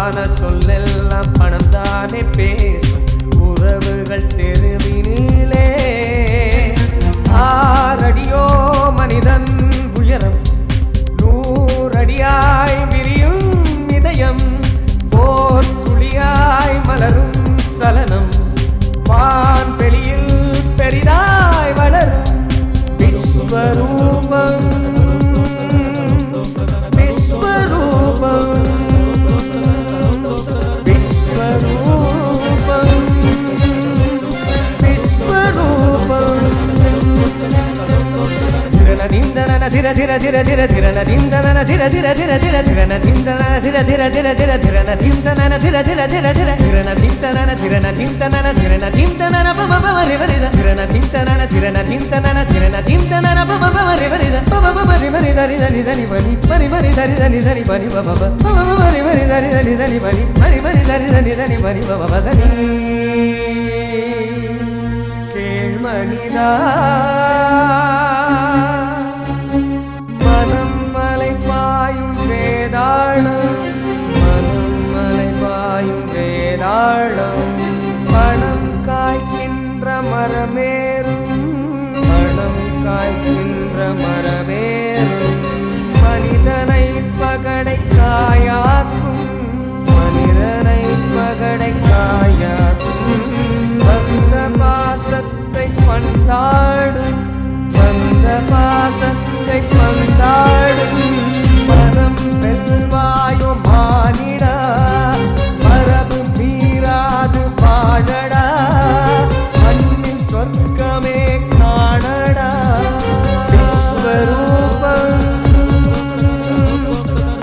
பொய்யான சொல்லெல்லாம் பணம் தானே பேசும் உறவுகள் தெருவினிலே. ஆறடியோ மனிதன் உயரம், 100 அடியாய் விரியும் இதயம், போர் துளியாய் மலரும் சலனம், வான்வெளியில் பெரிதாய் வளரும் விஸ்வரூபம். धिर धिर धिर धिर धिर न धिंदन धिर धिर धिर धिर धिर न धिंदन धिर धिर धिर धिर धिर न धिंदन धिर धिर धिर धिर धिर न धिंदन धिर न धिंदन धिर न धिंदन प प प रि रि धिर न धिंदन धिर न धिंदन धिर न धिंदन प प प रि रि प प प रि रि रि रि रि रि बनि बनि बनि रि रि रि रि बनि प प प प प रि रि रि रि रि बनि बनि बनि रि रि रि बनि प प प सनि केळ्मनिदा பணம் காய்க்கின்ற மரமேறும், பணம் காய்க்கின்ற மரமேறும், மனிதனை பகடை காயாக்கும், மனிதனை பகடை காயாக்கும். வந்த பாசத்தை பந்தாடும், வந்த பாசத்தை பந்தாடும், மனம் வெல்வாயோ மானிடா, மரபு மீறாது வாழடா, மண்ணின் சொர்க்கமே காணடா. விஸ்வரூபம்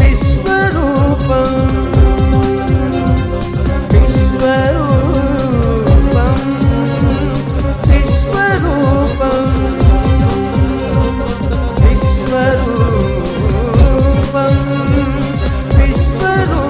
விஸ்வரூபம் விஸ்வரூபம் விஸ்வரூபம் விஸ்வரூபம் விஸ்வரூபம்.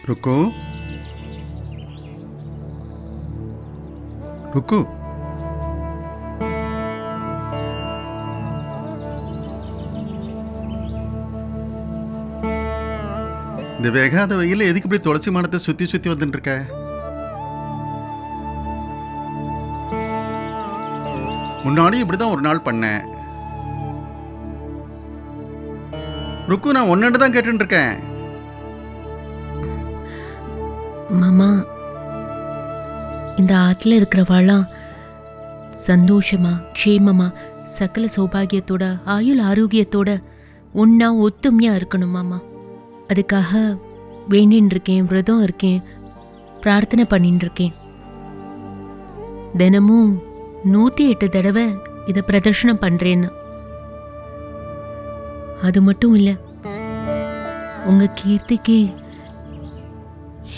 रुको रुको, இந்த வேகாத வெயில எதுக்கு இப்படி துளசி மரத்தை சுத்தி சுத்தி வந்துட்டு இருக்க? முன்னாடி இப்படிதான் ஒரு நாள் பண்ணேன். ருக்கு, நான் ஒன்னு தான் கேட்டு இருக்கேன். மாமா, இந்த ஆத்துல இருக்கிறவாளாம் சந்தோஷமா க்ஷேமமா சகல சௌபாகியத்தோட ஆயுள் ஆரோக்கியத்தோட ஒன்னா ஒத்துமையா இருக்கணும் மாமா. அதுக்காக வேண்டின்னு இருக்கேன், விரதம் இருக்கேன், பிரார்த்தனை பண்ணிட்டு இருக்கேன். தினமும் 108 தடவை இதை பிரதர்ஷனம் பண்றேன்னு. அது மட்டும் இல்ல, உங்க கீர்த்திக்கு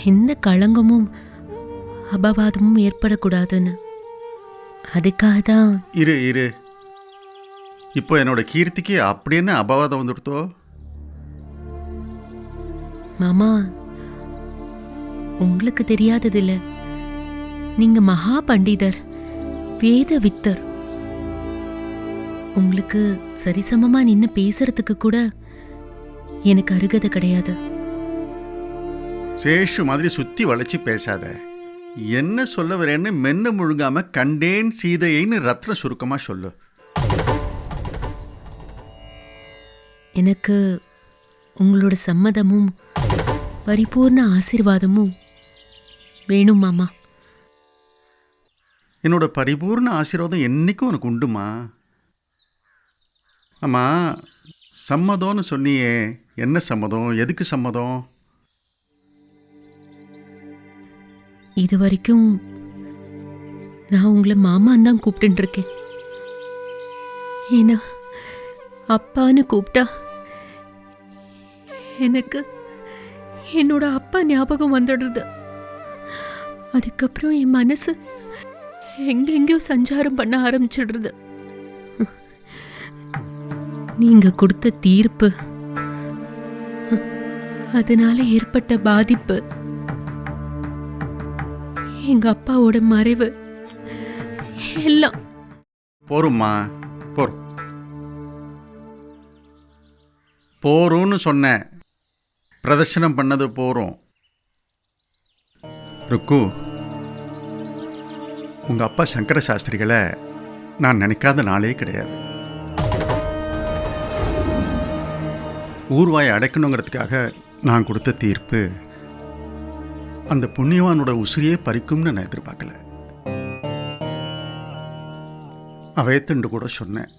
எந்த களங்கமும் அபவாதமும் ஏற்படக்கூடாதுன்னு. அதுக்காக தான். இரு இரு, இப்போ என்னோட கீர்த்திக்கு அப்படின்னு அபவாதம் வந்துடுத்தோ? மாமா, உங்களுக்கு தெரியாதது இல்ல, நீங்க மகா பண்டிதர், வேத வித்தர். உங்களுக்கு சரிசமமா நின்னு பேசுறதுக்கு கூட எனக்கு அருகதை கிடையாது. சேஷு மாதிரி சுத்தி வளைச்சு பேசாத. என்ன சொல்ல வரேன்னு மென்ன முழுங்காம கண்டேன் சீதையைன்னு ரத்ன சுருக்கமா சொல்லு. எனக்கு உங்களோட சம்மதமும் பரிபூர்ண ஆசீர்வாதமும் வேணும் மாமா. என்னோட பரிபூர்ண ஆசீர்வாதம் என்னைக்கும் உனக்கு உண்டுமா? ஆமா, சம்மதம்னு சொன்னியே, என்ன சம்மதம்? எதுக்கு சம்மதம்? இது வரைக்கும் நான் உங்களை மாமான்னு தான் கூப்பிட்டு இருக்கேன். ஏன்னா அப்பான்னு கூப்பிட்டா எனக்கு என்னோட அப்பா ஞாபகம் வந்துடுறது. அதுக்கப்புறம் என் மனசு எங்கெங்கயோ சஞ்சாரம் பண்ண ஆரம்பிச்சிடுறது. நீங்க கொடுத்த தீர்ப்பு, அதனால ஏற்பட்ட பாதிப்பு, எங்க அப்பாவோட மறைவு எல்லாம். போரும்மா, போரும்னு சொன்னேன். பிரதர்ஷனம் பண்ணது போறோம். ருக்கு, உங்க அப்பா சங்கர சாஸ்திரிகளை நான் நினைக்காத நாளே கிடையாது. ஊர்வாயை அடைக்கணுங்கிறதுக்காக நான் கொடுத்த தீர்ப்பு அந்த புண்ணியவானோட உசிரியே பறிக்கும்னு நான் எதிர்பார்க்கல. அவையத்துண்டு கூட சொன்னேன்.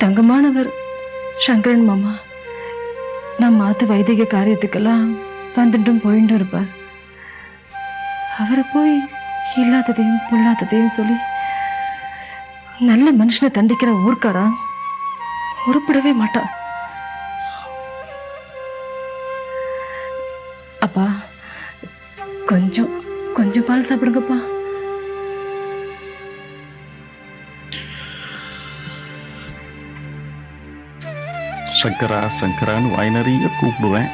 தங்கமானவர் சங்கரன் மாமா நான் மாற்ற வைதிக காரியத்துக்கெல்லாம் வந்துட்டும் போயிட்டும் இருப்பார். அவரை போய் இல்லாததையும் பொல்லாததையும் சொல்லி நல்ல மனுஷனை தண்டிக்கிற ஊர்க்காரா உருப்படவே மாட்டான். அப்பா கொஞ்சம் கொஞ்சம் பால் சாப்பிடுங்கப்பா. சங்கரா சங்கரான்னு வாய் நிறைய கூப்பிடுவேன்.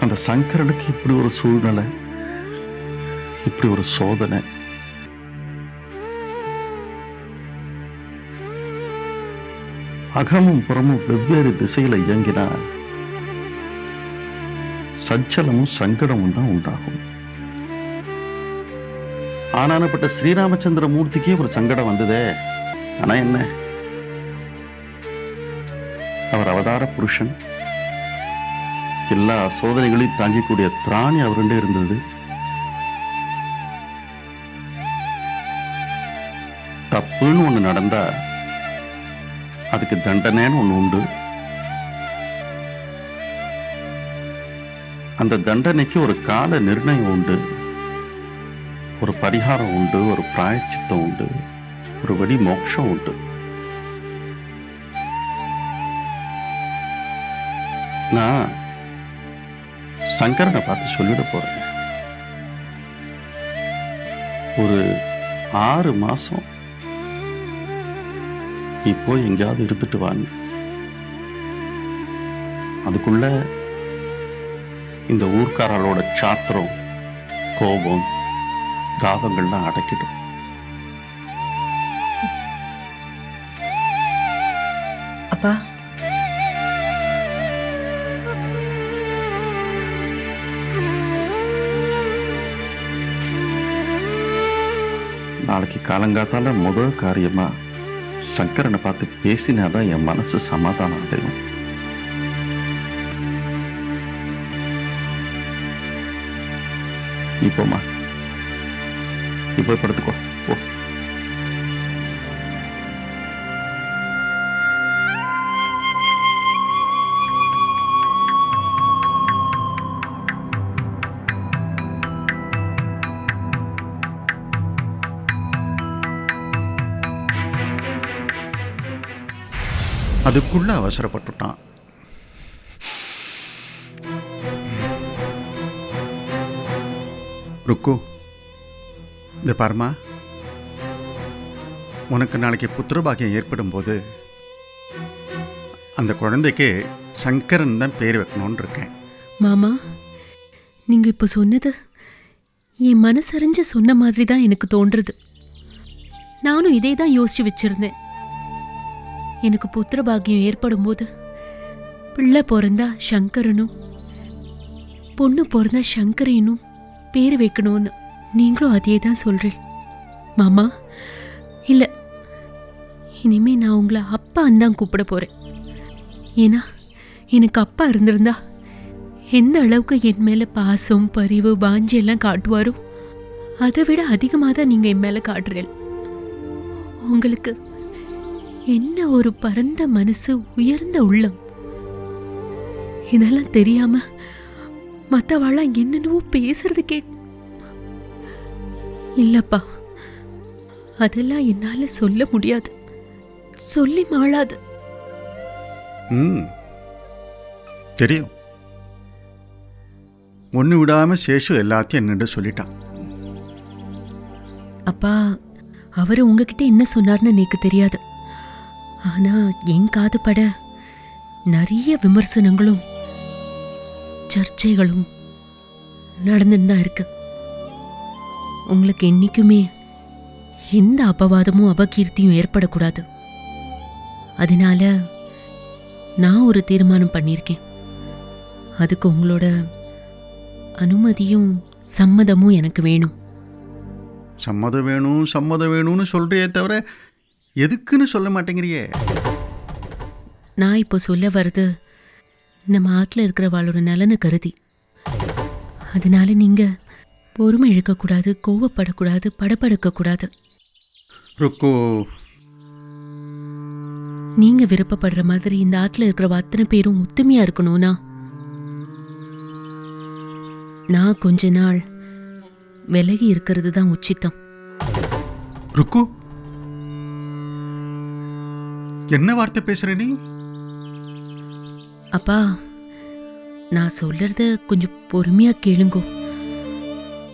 அந்த சங்கரனுக்கு இப்படி ஒரு சூழ்நிலை, இப்படி ஒரு சோதனை. அகமும் புறமும் வெவ்வேறு திசையில இயங்கினால் சஞ்சலமும் சங்கடமும் தான் உண்டாகும். ஆனானப்பட்ட ஸ்ரீராமச்சந்திர மூர்த்திக்கே ஒரு சங்கடம் வந்ததே. ஆனா என்ன, அவர் அவதார புருஷன், எல்லா சோதனைகளையும் தாங்கிக்கூடிய திராணி அவருண்டே இருந்தது. தப்புன்னு ஒண்ணு நடந்தா அதுக்கு தண்டனைன்னு ஒண்ணு உண்டு. அந்த தண்டனைக்கு ஒரு கால நிர்ணயம் உண்டு, ஒரு பரிகாரம் உண்டு, ஒரு பிராயச்சித்தம் உண்டு, ஒரு வழி மோட்சம் உண்டு. நான் சங்கரனை பார்த்து சொல்லிட போறேன். ஒரு 6 மாசம் நீ போய் எங்கேயாவது இருந்துட்டு வாங்க. அதுக்குள்ள இந்த ஊர்க்காரர்களோட சாத்திரம், கோபம், தாபங்கள்லாம் அடக்கிடும். அப்பா நாளைக்கு காலங்காத்தால முதல் காரியமா சங்கரனை பார்த்து பேசினாதான் என் மனசு சமாதானம் அடையும். நீ போமா, நீ போய் படுத்துக்கோ. போ. அதுக்குள்ள அவசரப்பட்டுட்டான். ருக்கு, இந்த பாருமா, உனக்கு நாளைக்கு புத்திரபாக்கியம் ஏற்படும் போது அந்த குழந்தைக்கு சங்கரன் தான் பேர் வைக்கணும்னு இருக்கேன். மாமா, நீங்க இப்ப சொன்னது என் மனசறிஞ்சு சொன்ன மாதிரி தான் எனக்கு தோன்றுறது. நானும் இதே தான் யோசிச்சு வச்சிருந்தேன். எனக்கு புத்திர பாக்கியம் ஏற்படும் போது பிள்ளை பிறந்தா சங்கரனும், பொண்ணு பிறந்தா சங்கரனும் பேர் வைக்கணும்னு. நீங்களும் அதே தான் சொல்றீங்க மாமா. இல்ல, இனிமே நான் உங்களை அப்பான்னு தான் கூப்பிட போறேன். ஏன்னா எனக்கு அப்பா இருந்திருந்தா எந்த அளவுக்கு என் மேல பாசம், பரிவு, பாஞ்சி எல்லாம் காட்டுவாரோ அதை விட அதிகமாக தான் நீங்க என் மேல காட்டுறீங்க. உங்களுக்கு என்ன ஒரு பரந்த மனசு, உயர்ந்த உள்ளம். இதெல்லாம் தெரியாம மற்றவாளாம் என்னென்னவோ பேசுறது இல்லப்பா, அதெல்லாம் என்னால சொல்ல முடியாது, சொல்லி மாளாது. தெரியும். ஒன்று விடாம சேஷு எல்லாத்தையும் என்னிட்ட சொல்லிட்டான். அப்பா, அவரு உங்ககிட்ட என்ன சொன்னார்னு எனக்கு தெரியாது. ஆனா என் காது பட நிறைய விமர்சனங்களும் சர்ச்சைகளும் நடந்துன்னு தான் இருக்கு. உங்களுக்கு என்னைக்குமே எந்த அபவாதமும் அபகீர்த்தியும் ஏற்படக்கூடாது. அதனால நான் ஒரு தீர்மானம் பண்ணியிருக்கேன். அதுக்கு உங்களோட அனுமதியும் சம்மதமும் எனக்கு வேணும். சம்மதம் வேணும்னு சொல்றியே தவிர எதுக்குன்னு சொல்ல மாட்டேங்கிறியே. நான் இப்போ சொல்ல வர்றது நம்ம ஆற்றுல இருக்கிறவாளோட நலனை கருதி. அதனால நீங்க பொறுமை இழுக்கக்கூடாது, கோவப்படக்கூடாது, படபடக்கக்கூடாது. ருக்கு, நீங்க விருப்பப்படுற மாதிரி இந்த ஆற்றுல இருக்கிற அத்தனை பேரும் ஒத்துமையா இருக்கணும்னா நான் கொஞ்ச நாள் விலகி இருக்கிறது தான் உச்சித்தம். ருக்கு, என்ன வார்த்தை பேசுற நீ? அப்பா, நான் சொல்றத கொஞ்சம் பொறுமையா கேளுங்கோ.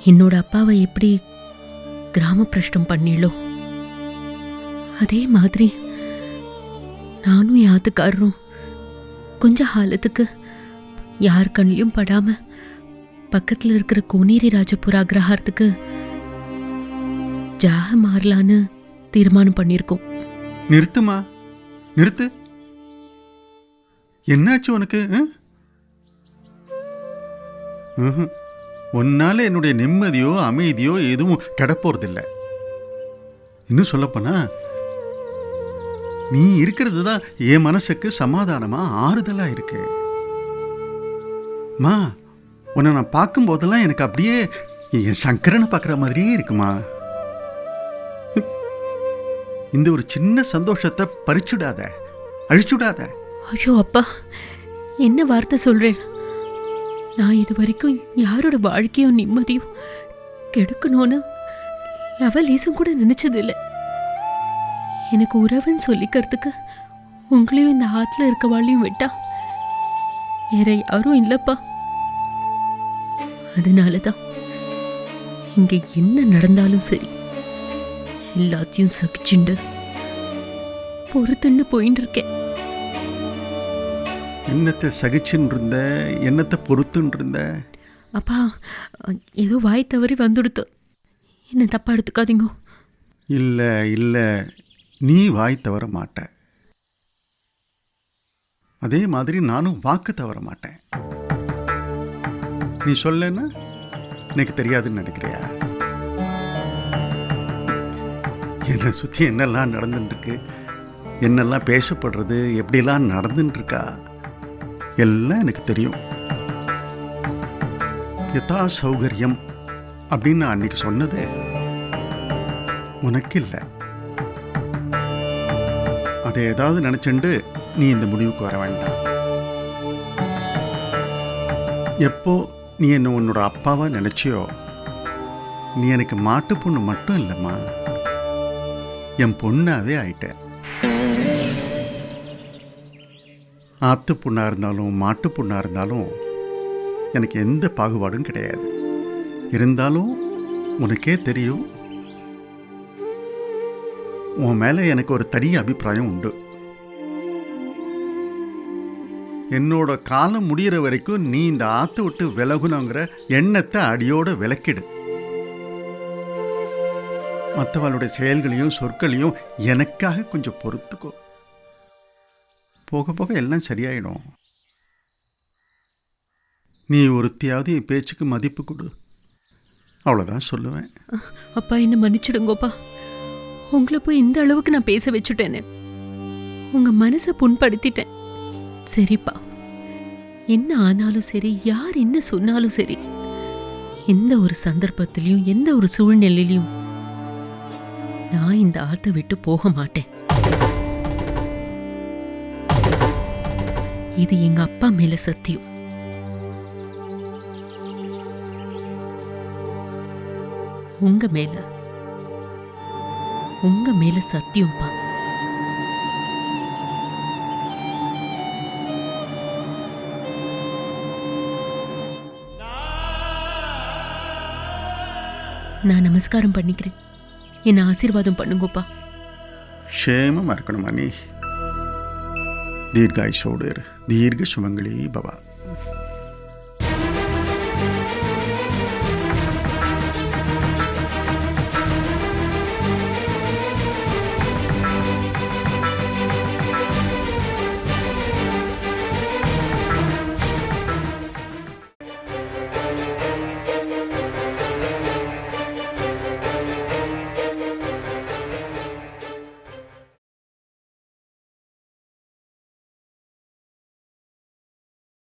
என்னோட அப்பாவை எப்படி கிராம பிரஷ்டம் பண்ணிளோ அதே மாதிரி நானும் என் ஆத்துக்காரரும் கொஞ்ச காலத்துக்கு யார் கண்ணிலையும் படாம பக்கத்துல இருக்கிற கோனேரி ராஜபுர அக்ரஹாரத்துக்கு ஜாக மாறலான்னு தீர்மானம் பண்ணியிருக்கோம். நிறுத்துமா, நிறுத்து. என்னாச்சு உனக்கு? உன்னால என்னுடைய நிம்மதியோ அமைதியோ எதுவும் கிடப்போறதில்லை. இன்னும் சொல்லப்போனா நீ இருக்கிறது தான் என் மனசுக்கு சமாதானமா ஆறுதலா இருக்கு. மா, உன்னை நான் பார்க்கும் போதெல்லாம் எனக்கு அப்படியே என் சங்கரனை பார்க்குற மாதிரியே இருக்குமா. இந்த ஒரு சின்ன சந்தோஷத்தை பறிச்சுடாத, அழிச்சுடாத. ஐயோ அப்பா, என்ன வார்த்தை சொல்றேன்? நான் இது வரைக்கும் யாரோட வாழ்க்கையும் நிம்மதியும் கெடுக்கணும்னு லவலீசும் கூட நினைச்சதில்லை. எனக்கு உறவுன்னு சொல்லிக்கிறதுக்கு உங்களையும் இந்த ஆற்றுல இருக்கவாளையும் விட்டா வேற யாரும் இல்லப்பா. அதனாலதான் இங்க என்ன நடந்தாலும் சரி எல்லாத்தையும் சகிச்சுண்டு பொறுத்துன்னு போயின்னு இருக்கேன். என்னத்தை சகிச்சுன்னு இருந்த, என்னத்தை பொறுத்துன்னு இருந்த? அப்பா, ஏதோ வாய் தவறி வந்துடுத்து, என்ன தப்பா எடுத்துக்காதீங்க. இல்லை இல்லை, நீ வாய் தவற மாட்ட. அதே மாதிரி நானும் வாக்கு தவற மாட்டேன். நீ சொல்லன்னா எனக்கு தெரியாதுன்னு நினைக்கிறியா? என்னை சுற்றி என்னெல்லாம் நடந்துட்டுருக்கு, என்னெல்லாம் பேசப்படுறது, எப்படிலாம் நடந்துட்டுருக்கா எல்லாம் எனக்கு தெரியும். யதா சௌகரியம் அப்படின்னு நான் அன்னைக்கு சொன்னது உனக்கு இல்லை. அதை ஏதாவது நினைச்சுண்டு நீ இந்த முடிவுக்கு வர வேண்டாம். எப்போ நீ என்ன உன்னோட அப்பாவா நினைச்சியோ, நீ எனக்கு மாட்டு பொண்ணு மட்டும் இல்லைம்மா, என் பொண்ணாவே ஆயிட்ட. ஆத்து பொண்ணா இருந்தாலும் மாட்டு பொண்ணா இருந்தாலும் எனக்கு எந்த பாகுபாடும் கிடையாது. இருந்தாலும் உனக்கே தெரியும், உன் மேலே எனக்கு ஒரு தனி அபிப்பிராயம் உண்டு. என்னோட காலம் முடிகிற வரைக்கும் நீ இந்த ஆற்று விட்டு விலகணுங்கிற எண்ணத்தை அடியோட விலக்கிடு. மற்றவளுடைய செயல்களையும் சொற்களையும் எனக்காக கொஞ்சம் பொறுத்துக்கோ. போக போக எல்லாம் சரியாயிடும். நீ ஒருத்தியாவது என் பேச்சுக்கு மதிப்பு கொடு, அவ்வளோதான் சொல்லுவேன். அப்பா, என்ன மன்னிச்சிடுங்கோப்பா. உங்களை போய் இந்த அளவுக்கு நான் பேச வச்சுட்டேன்னு உங்க மனசை புண்படுத்திட்டேன். சரிப்பா, என்ன ஆனாலும் சரி, யார் என்ன சொன்னாலும் சரி, எந்த ஒரு சந்தர்ப்பத்திலையும் எந்த ஒரு சூழ்நிலையிலையும் நான் இந்த ஆத்தை விட்டு போக மாட்டேன். இது எங்க அப்பா மேல சத்தியம். உங்க மேல சத்தியம்பா. நான் நமஸ்காரம் பண்ணிக்கிறேன். என்ன ஆசீர்வாதம் பண்ணுங்கப்பா. க்ஷேமமாக இருக்கணுமா நீ? தீர்காயுஷோடு இரு. தீர்க்க சுமங்களி பவா.